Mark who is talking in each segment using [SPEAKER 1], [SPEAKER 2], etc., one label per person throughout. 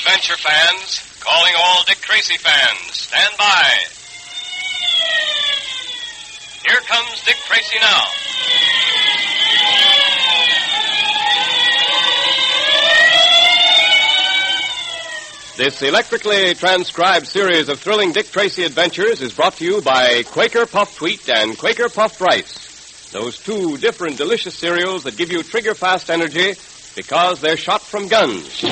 [SPEAKER 1] adventure fans, calling all Dick Tracy fans. Stand by. Here comes Dick Tracy now. This electrically transcribed series of thrilling Dick Tracy adventures is brought to you by Quaker Puffed Wheat and Quaker Puffed Rice. Those two different delicious cereals that give you trigger-fast energy because they're shot from guns.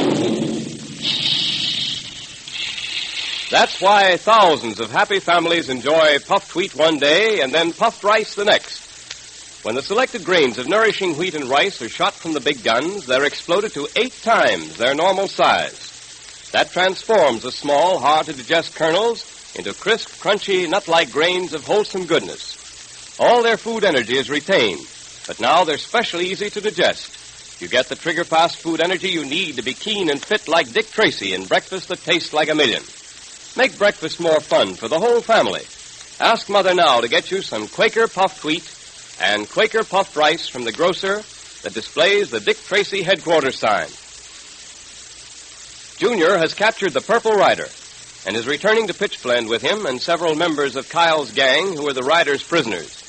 [SPEAKER 1] That's why thousands of happy families enjoy puffed wheat one day and then puffed rice the next. When the selected grains of nourishing wheat and rice are shot from the big guns, they're exploded to 8 times their normal size. That transforms the small, hard-to-digest kernels into crisp, crunchy, nut-like grains of wholesome goodness. All their food energy is retained, but now they're specially easy to digest. You get the trigger-fast food energy you need to be keen and fit like Dick Tracy in breakfast that tastes like a million. Make breakfast more fun for the whole family. Ask Mother now to get you some Quaker Puffed Wheat and Quaker Puffed Rice from the grocer that displays the Dick Tracy headquarters sign. Junior has captured the Purple Rider and is returning to Pitchblende with him and several members of Kyle's gang who are the Rider's prisoners.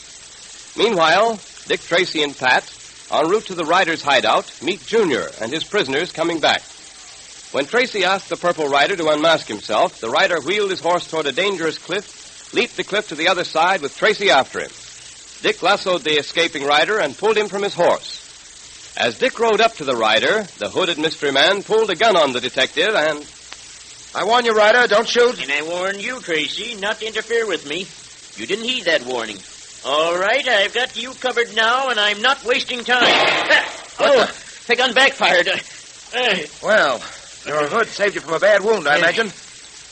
[SPEAKER 1] Meanwhile, Dick Tracy and Pat, en route to the Rider's hideout, meet Junior and his prisoners coming back. When Tracy asked the Purple Rider to unmask himself, the Rider wheeled his horse toward a dangerous cliff, leaped the cliff to the other side with Tracy after him. Dick lassoed the escaping Rider and pulled him from his horse. As Dick rode up to the Rider, the hooded mystery man pulled a gun on the detective and...
[SPEAKER 2] I warn you, Rider, don't shoot.
[SPEAKER 3] And I warn you, Tracy, not to interfere with me. You didn't heed that warning. All right, I've got you covered now, and I'm not wasting time. The gun backfired.
[SPEAKER 2] Well, your hood saved you from a bad wound, I imagine.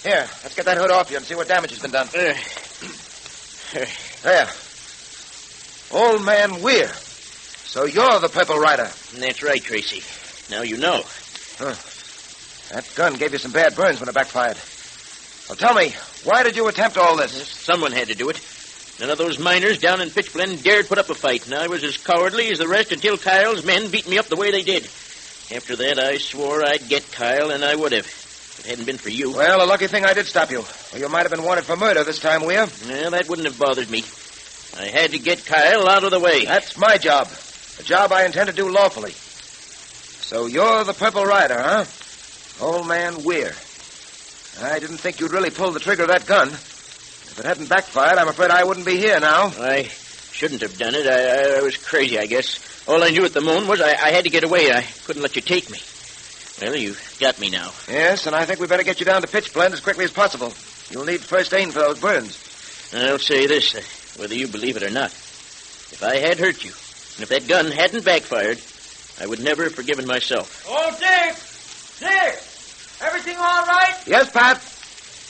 [SPEAKER 2] Here, let's get that hood off you and see what damage has been done. There. Old Man Weir. So you're the Purple Rider.
[SPEAKER 3] That's right, Tracy. Now you know.
[SPEAKER 2] That gun gave you some bad burns when it backfired. Well, tell me, why did you attempt all this?
[SPEAKER 3] Someone had to do it. None of those miners down in Pitchblende dared put up a fight, and I was as cowardly as the rest until Kyle's men beat me up the way they did. After that, I swore I'd get Kyle, and I would have. If it hadn't been for you.
[SPEAKER 2] Well, a lucky thing I did stop you. Or you might have been wanted for murder this time, Weir.
[SPEAKER 3] Well, that wouldn't have bothered me. I had to get Kyle out of the way.
[SPEAKER 2] That's my job. A job I intend to do lawfully. So you're the Purple Rider, huh? Old Man Weir. I didn't think you'd really pull the trigger of that gun. If it hadn't backfired, I'm afraid I wouldn't be here now.
[SPEAKER 3] I shouldn't have done it. I was crazy, I guess. All I knew at the moment was I had to get away. I couldn't let you take me. Well, you got me now.
[SPEAKER 2] Yes, and I think we better get you down to Pitchblende as quickly as possible. You'll need first aid for those burns.
[SPEAKER 3] I'll say this, whether you believe it or not. If I had hurt you, and if that gun hadn't backfired, I would never have forgiven myself.
[SPEAKER 4] Oh, Dick! Dick! Everything all right?
[SPEAKER 2] Yes, Pat.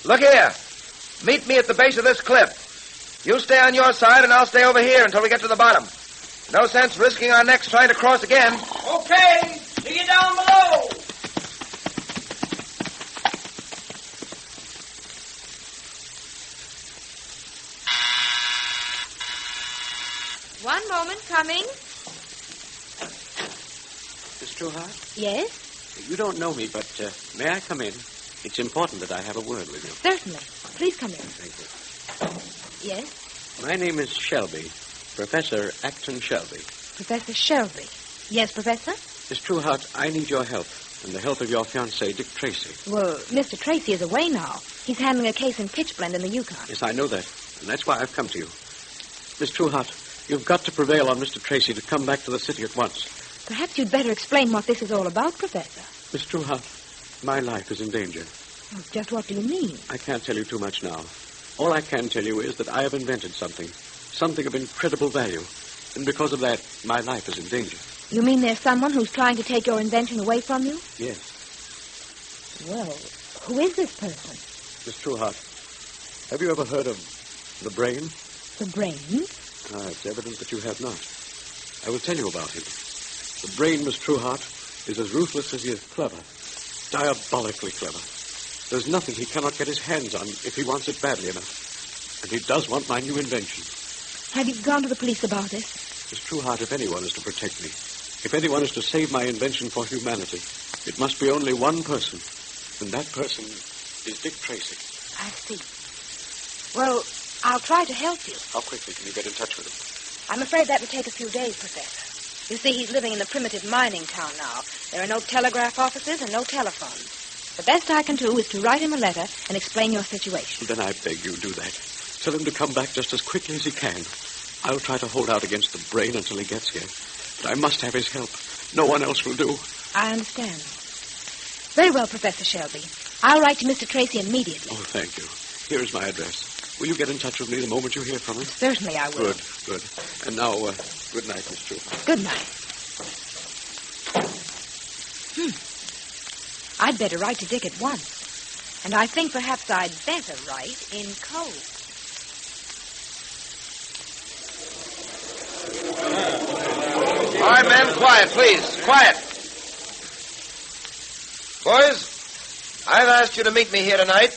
[SPEAKER 2] Look here. Meet me at the base of this cliff. You stay on your side, and I'll stay over here until we get to the bottom. No sense risking our necks trying to cross again.
[SPEAKER 4] Okay. See you down below.
[SPEAKER 5] One moment, coming.
[SPEAKER 6] Miss Trueheart?
[SPEAKER 5] Yes?
[SPEAKER 6] You don't know me, but may I come in? It's important that I have a word with you.
[SPEAKER 5] Certainly. Please come in.
[SPEAKER 6] Thank you.
[SPEAKER 5] Yes?
[SPEAKER 6] My name is Shelby, Professor Acton Shelby.
[SPEAKER 5] Professor Shelby. Yes, Professor?
[SPEAKER 6] Miss Trueheart, I need your help and the help of your fiancé, Dick Tracy.
[SPEAKER 5] Well, Mr. Tracy is away now. He's handling a case in Pitchblende in the Yukon.
[SPEAKER 6] Yes, I know that, and that's why I've come to you. Miss Trueheart, you've got to prevail on Mr. Tracy to come back to the city at once.
[SPEAKER 5] Perhaps you'd better explain what this is all about, Professor.
[SPEAKER 6] Miss Trueheart, my life is in danger.
[SPEAKER 5] Well, just what do you mean?
[SPEAKER 6] I can't tell you too much now. All I can tell you is that I have invented something of incredible value. And because of that, my life is in danger.
[SPEAKER 5] You mean there's someone who's trying to take your invention away from you?
[SPEAKER 6] Yes.
[SPEAKER 5] Well, who is this person?
[SPEAKER 6] Miss Trueheart, have you ever heard of the brain?
[SPEAKER 5] The brain?
[SPEAKER 6] It's evident that you have not. I will tell you about him. The brain, Miss Trueheart, is as ruthless as he is clever. Diabolically clever. There's nothing he cannot get his hands on if he wants it badly enough. And he does want my new invention.
[SPEAKER 5] Have you gone to the police about it?
[SPEAKER 6] Miss Trueheart, if anyone is to protect me, if anyone is to save my invention for humanity, it must be only one person. And that person is Dick Tracy.
[SPEAKER 5] I see. Well, I'll try to help you.
[SPEAKER 6] How quickly can you get in touch with him?
[SPEAKER 5] I'm afraid that will take a few days, Professor. You see, he's living in a primitive mining town now. There are no telegraph offices and no telephones. The best I can do is to write him a letter and explain your situation.
[SPEAKER 6] Then I beg you do that. Tell him to come back just as quickly as he can. I'll try to hold out against the brain until he gets here. But I must have his help. No one else will do.
[SPEAKER 5] I understand. Very well, Professor Shelby. I'll write to Mr. Tracy immediately.
[SPEAKER 6] Oh, thank you. Here's my address. Will you get in touch with me the moment you hear from him?
[SPEAKER 5] Certainly I will.
[SPEAKER 6] Good. And now, good night, Miss True.
[SPEAKER 5] Good night. I'd better write to Dick at once. And I think perhaps I'd better write in code.
[SPEAKER 2] All right, men, quiet, please. Quiet. Boys, I've asked you to meet me here tonight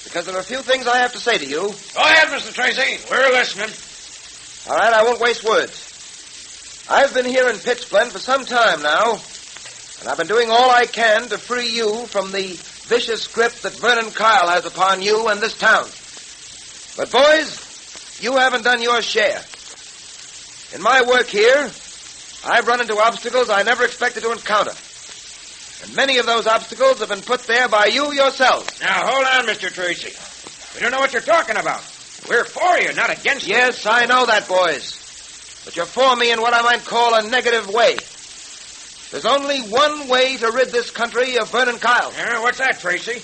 [SPEAKER 2] because there are a few things I have to say to you.
[SPEAKER 3] Go ahead, Mr. Tracy. We're listening.
[SPEAKER 2] All right, I won't waste words. I've been here in Pitchblende for some time now, and I've been doing all I can to free you from the vicious grip that Vernon Kyle has upon you and this town. But, boys, you haven't done your share. In my work here, I've run into obstacles I never expected to encounter. And many of those obstacles have been put there by you yourselves.
[SPEAKER 3] Now, hold on, Mr. Tracy. We don't know what you're talking about. We're for you, not against you.
[SPEAKER 2] Yes, I know that, boys. But you're for me in what I might call a negative way. There's only one way to rid this country of Vernon Kyle.
[SPEAKER 3] What's that, Tracy?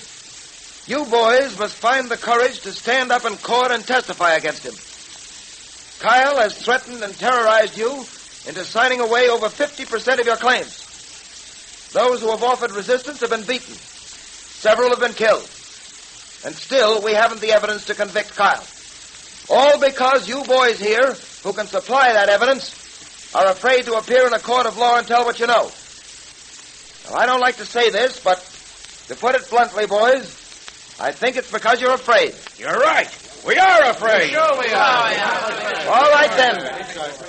[SPEAKER 2] You boys must find the courage to stand up in court and testify against him. Kyle has threatened and terrorized you into signing away over 50% of your claims. Those who have offered resistance have been beaten. Several have been killed. And still, we haven't the evidence to convict Kyle. All because you boys here, who can supply that evidence, are afraid to appear in a court of law and tell what you know. Now, I don't like to say this, but to put it bluntly, boys, I think it's because you're afraid.
[SPEAKER 3] You're right. We are afraid.
[SPEAKER 4] Sure we are.
[SPEAKER 2] All right, then.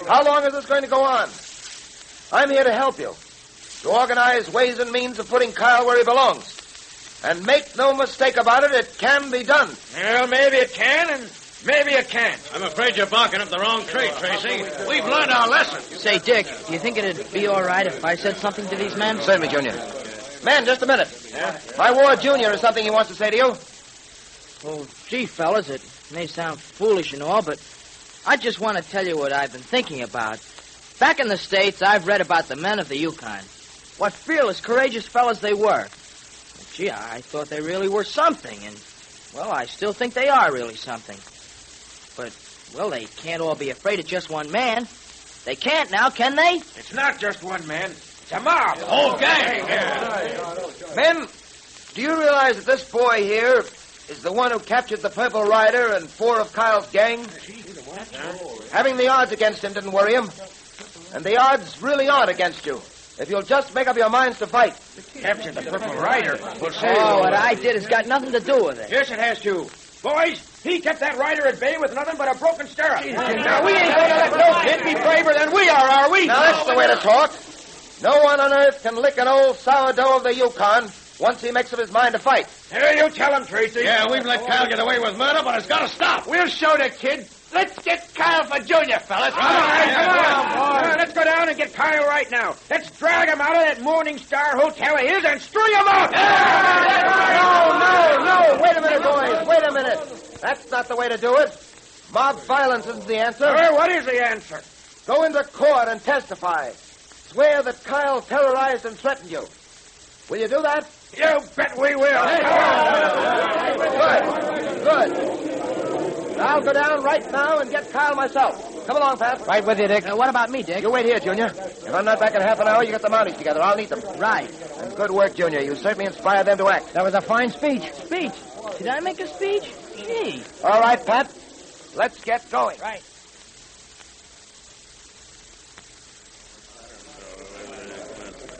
[SPEAKER 2] How long is this going to go on? I'm here to help you, to organize ways and means of putting Kyle where he belongs. And make no mistake about it, it can be done.
[SPEAKER 3] Well, maybe it can, and maybe it can't.
[SPEAKER 7] I'm afraid you're barking up the wrong tree, Tracy. We've learned our lesson.
[SPEAKER 4] Say, Dick, do you think it'd be all right if I said something to these men?
[SPEAKER 2] Certainly, Junior. Man, just a minute. My Ward Junior has something he wants to say to you.
[SPEAKER 4] Well, gee, fellas, it may sound foolish and all, but I just want to tell you what I've been thinking about. Back in the States, I've read about the men of the Yukon. What fearless, courageous fellas they were. Well, gee, I thought they really were something, and, well, I still think they are really something. But, well, they can't all be afraid of just one man. They can't now, can they?
[SPEAKER 3] It's not just one man. It's a mob. The whole gang.
[SPEAKER 2] Men, do you realize that this boy here is the one who captured the Purple Rider and 4 of Kyle's gang? Having the odds against him didn't worry him. And the odds really aren't against you, if you'll just make up your minds to fight.
[SPEAKER 3] Captured the Purple Rider. We'll see.
[SPEAKER 4] Oh, what I did has got nothing to do with it.
[SPEAKER 3] Yes, it has to. Boys, he kept that rider at bay with nothing but a broken stirrup.
[SPEAKER 2] Now, we ain't going to let no kid be braver than we are we? Now, that's the way to talk. No one on earth can lick an old sourdough of the Yukon once he makes up his mind to fight.
[SPEAKER 3] Here, you tell him, Tracy.
[SPEAKER 7] Yeah, we've let Kyle get away with murder, but it's got to stop.
[SPEAKER 3] We'll show the kid. Let's get Kyle for Junior, fellas. Come on. Let's go down and get Kyle right now. Let's drag him out of that Morning Star Hotel of his and string him up.
[SPEAKER 2] No. Wait a minute, boys. Wait a minute. That's not the way to do it. Mob violence isn't the answer.
[SPEAKER 3] What is the answer?
[SPEAKER 2] Go into court and testify. Swear that Kyle terrorized and threatened you. Will you do that?
[SPEAKER 3] You bet we will.
[SPEAKER 2] Good. I'll go down right now and get Kyle myself. Come along, Pat.
[SPEAKER 4] Right with you, Dick. What about me, Dick?
[SPEAKER 2] You wait here, Junior. If I'm not back in half an hour, you get the mounties together. I'll need them.
[SPEAKER 4] Right.
[SPEAKER 2] And good work, Junior. You certainly inspired them to act.
[SPEAKER 4] That was a fine speech. Speech? Did I make a speech? Gee.
[SPEAKER 2] All right, Pat. Let's get going.
[SPEAKER 4] Right.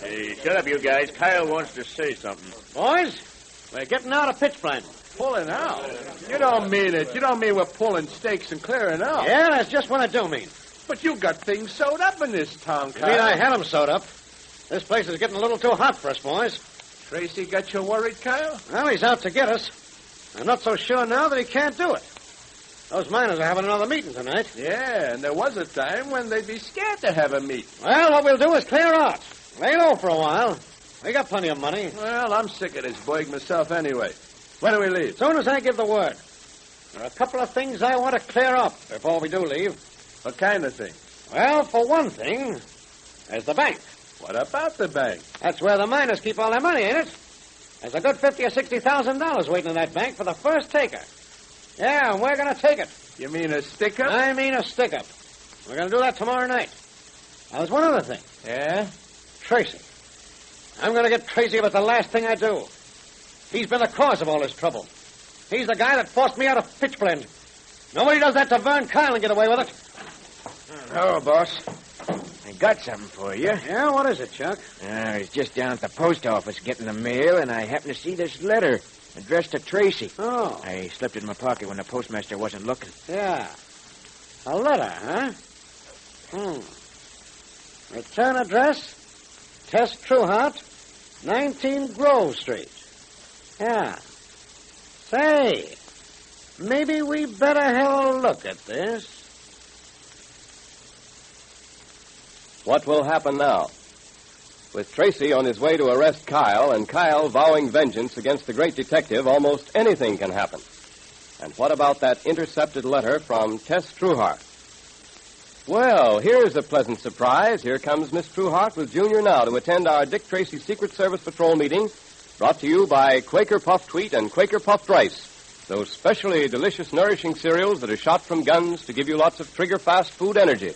[SPEAKER 3] Hey, shut up, you guys. Kyle wants to say something.
[SPEAKER 7] Boys, we're getting out of Pitchblende.
[SPEAKER 8] Pulling out? You don't mean it. You don't mean we're pulling stakes and clearing out.
[SPEAKER 7] Yeah, that's just what I do mean.
[SPEAKER 8] But you got things sewed up in this town,
[SPEAKER 7] You
[SPEAKER 8] Kyle.
[SPEAKER 7] mean I had them sewed up? This place is getting a little too hot for us, boys.
[SPEAKER 8] Tracy got you worried, Kyle?
[SPEAKER 6] Well, he's out to get us. I'm not so sure now that he can't do it. Those miners are having another meeting tonight.
[SPEAKER 8] Yeah, and there was a time when they'd be scared to have a meeting.
[SPEAKER 6] Well, what we'll do is clear out. Lay low for a while. We got plenty of money.
[SPEAKER 8] Well, I'm sick of this boig myself anyway. When do we leave?
[SPEAKER 6] As soon as I give the word. There are a couple of things I want to clear up before we do leave.
[SPEAKER 8] What kind of thing?
[SPEAKER 6] Well, for one thing, there's the bank.
[SPEAKER 8] What about the bank?
[SPEAKER 6] That's where the miners keep all their money, ain't it? There's a good $50,000 or $60,000 waiting in that bank for the first taker. Yeah, and we're going to take it.
[SPEAKER 8] You mean a stick-up?
[SPEAKER 6] I mean a stick-up. We're going to do that tomorrow night. Now, there's one other thing.
[SPEAKER 8] Yeah?
[SPEAKER 6] Tracy. I'm going to get Tracy about the last thing I do. He's been the cause of all this trouble. He's the guy that forced me out of Pitchblende. Nobody does that to Vern Kyle and get away with it.
[SPEAKER 2] Hello, boss. I got something for you.
[SPEAKER 6] Yeah, what is it, Chuck?
[SPEAKER 2] I was just down at the post office getting the mail, and I happened to see this letter addressed to Tracy.
[SPEAKER 6] Oh.
[SPEAKER 2] I slipped it in my pocket when the postmaster wasn't looking.
[SPEAKER 6] Yeah. A letter, huh? Return address, Tess Trueheart, 19 Grove Street. Yeah. Say, maybe we better have a look at this.
[SPEAKER 1] What will happen now? With Tracy on his way to arrest Kyle and Kyle vowing vengeance against the great detective, almost anything can happen. And what about that intercepted letter from Tess Trueheart? Well, here's a pleasant surprise. Here comes Miss Trueheart with Junior now to attend our Dick Tracy Secret Service Patrol meeting, brought to you by Quaker Puffed Wheat and Quaker Puffed Rice, those specially delicious, nourishing cereals that are shot from guns to give you lots of trigger-fast food energy.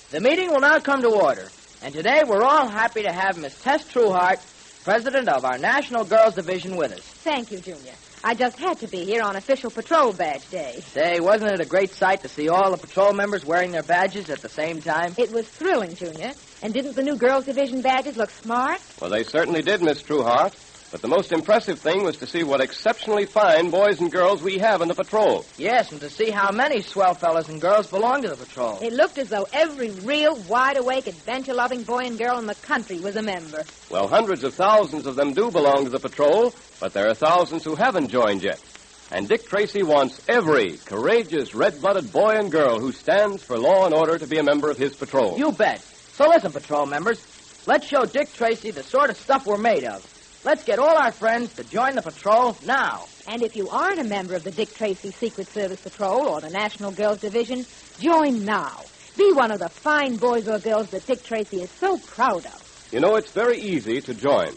[SPEAKER 4] The meeting will now come to order, and today we're all happy to have Miss Tess Trueheart, president of our National Girls Division, with us.
[SPEAKER 5] Thank you, Junior. I just had to be here on official patrol badge day.
[SPEAKER 4] Say, wasn't it a great sight to see all the patrol members wearing their badges at the same time?
[SPEAKER 5] It was thrilling, Junior. And didn't the new Girls Division badges look smart?
[SPEAKER 1] Well, they certainly did, Miss Trueheart. But the most impressive thing was to see what exceptionally fine boys and girls we have in the patrol.
[SPEAKER 4] Yes, and to see how many swell fellas and girls belong to the patrol.
[SPEAKER 5] It looked as though every real, wide-awake, adventure-loving boy and girl in the country was a member.
[SPEAKER 1] Well, hundreds of thousands of them do belong to the patrol, but there are thousands who haven't joined yet. And Dick Tracy wants every courageous, red-blooded boy and girl who stands for law and order to be a member of his patrol.
[SPEAKER 4] You bet. So listen, patrol members. Let's show Dick Tracy the sort of stuff we're made of. Let's get all our friends to join the patrol now.
[SPEAKER 5] And if you aren't a member of the Dick Tracy Secret Service Patrol or the National Girls Division, join now. Be one of the fine boys or girls that Dick Tracy is so proud of.
[SPEAKER 1] You know, it's very easy to join.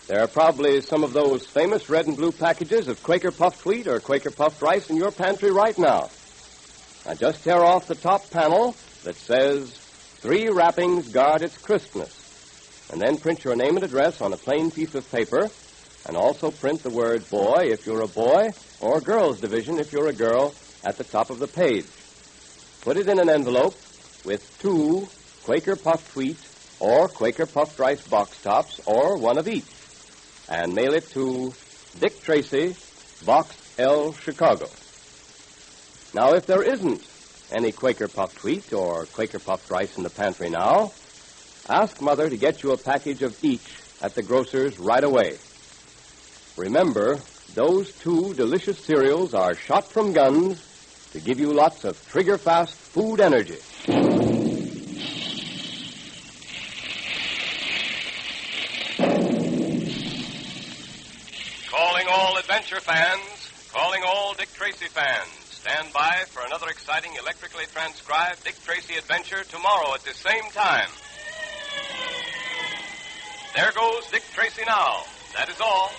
[SPEAKER 1] There are probably some of those famous red and blue packages of Quaker Puffed Wheat or Quaker Puffed Rice in your pantry right now. Now, just tear off the top panel that says, 3 wrappings guard its crispness. And then print your name and address on a plain piece of paper, and also print the word boy if you're a boy, or girls division if you're a girl, at the top of the page. Put it in an envelope with 2 Quaker Puffed Wheat or Quaker Puffed Rice box tops, or one of each, and mail it to Dick Tracy, Box L, Chicago. Now, if there isn't any Quaker Puffed Wheat or Quaker Puffed Rice in the pantry now, ask Mother to get you a package of each at the grocer's right away. Remember, those 2 delicious cereals are shot from guns to give you lots of trigger-fast food energy. Calling all adventure fans, calling all Dick Tracy fans. Stand by for another exciting electrically transcribed Dick Tracy adventure tomorrow at the same time. There goes Dick Tracy now. That is all.